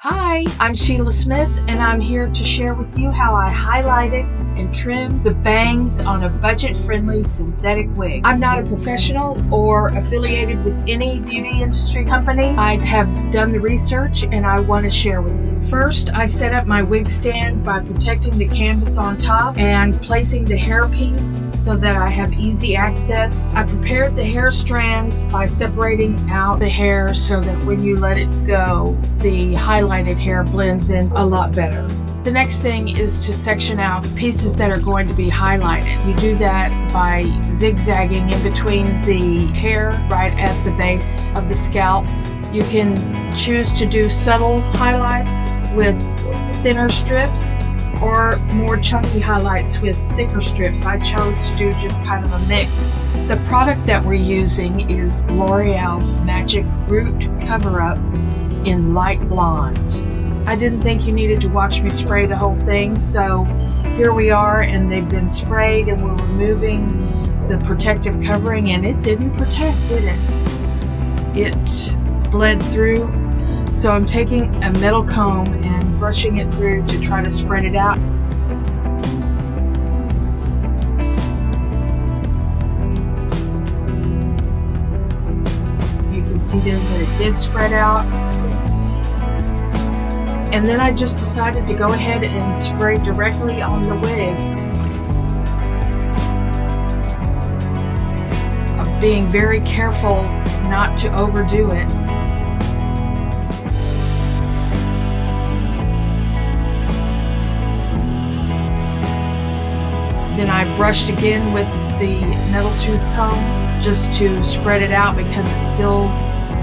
Hi, I'm Sheila Smith, and I'm here to share with you how I highlighted and trimmed the bangs on a budget-friendly synthetic wig. I'm not a professional or affiliated with any beauty industry company. I have done the research and I want to share with you. First, I set up my wig stand by protecting the canvas on top and placing the hair piece so that I have easy access. I prepared the hair strands by separating out the hair so that when you let it go, the highlighted hair blends in a lot better. The next thing is to section out pieces that are going to be highlighted. You do that by zigzagging in between the hair right at the base of the scalp. You can choose to do subtle highlights with thinner strips or more chunky highlights with thicker strips. I chose to do just kind of a mix. The product that we're using is L'Oreal's Magic Root Cover-Up in light blonde. I didn't think you needed to watch me spray the whole thing, so here we are, and they've been sprayed, and we're removing the protective covering, and it didn't protect, did it? It bled through, so I'm taking a metal comb and brushing it through to try to spread it out. You can see there that it did spread out. And then I just decided to go ahead and spray directly on the wig. I'm being very careful not to overdo it. Then I brushed again with the metal tooth comb just to spread it out because it's still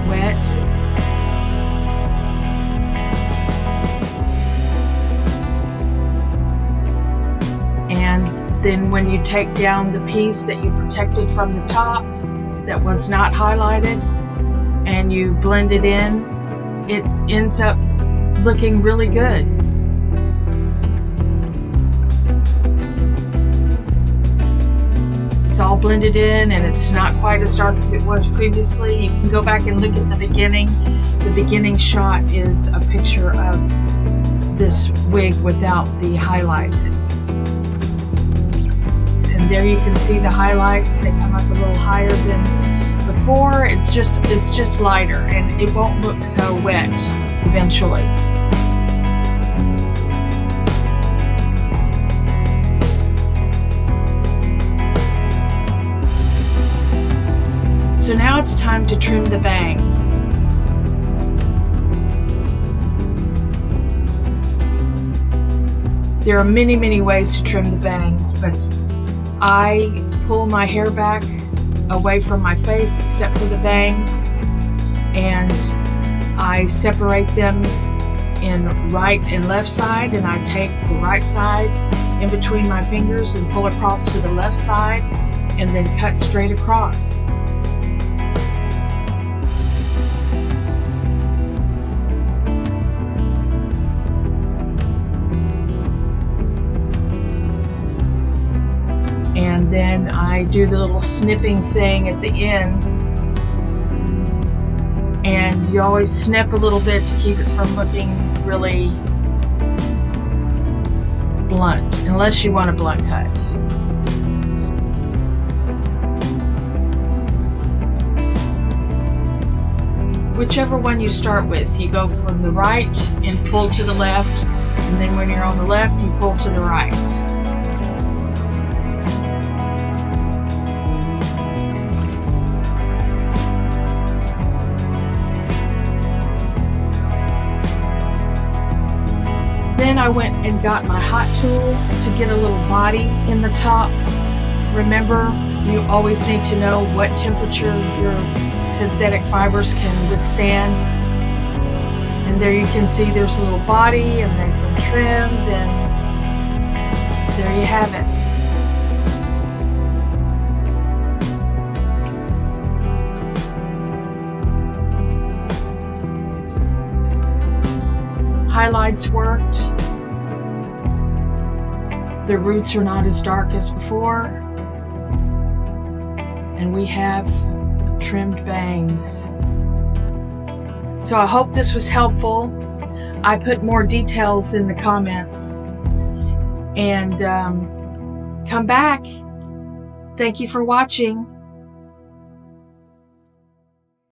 wet. And then when you take down the piece that you protected from the top that was not highlighted and you blend it in, it ends up looking really good. It's all blended in and it's not quite as dark as it was previously. You can go back and look at the beginning. The beginning shot is a picture of this wig without the highlights. And there you can see the highlights. They come up a little higher than before. It's just lighter and it won't look so wet eventually. So now it's time to trim the bangs. There are many ways to trim the bangs, but I pull my hair back away from my face except for the bangs, and I separate them in right and left side, and I take the right side in between my fingers and pull across to the left side and then cut straight across. And then I do the little snipping thing at the end, and you always snip a little bit to keep it from looking really blunt, unless you want a blunt cut. Whichever one you start with, you go from the right and pull to the left, and then when you're on the left, you pull to the right. Then I went and got my hot tool to get a little body in the top. Remember, you always need to know what temperature your synthetic fibers can withstand. And there you can see there's a little body and they've been trimmed, and there you have it. Highlights worked. The roots are not as dark as before. And we have trimmed bangs. So I hope this was helpful. I put more details in the comments. And come back. Thank you for watching.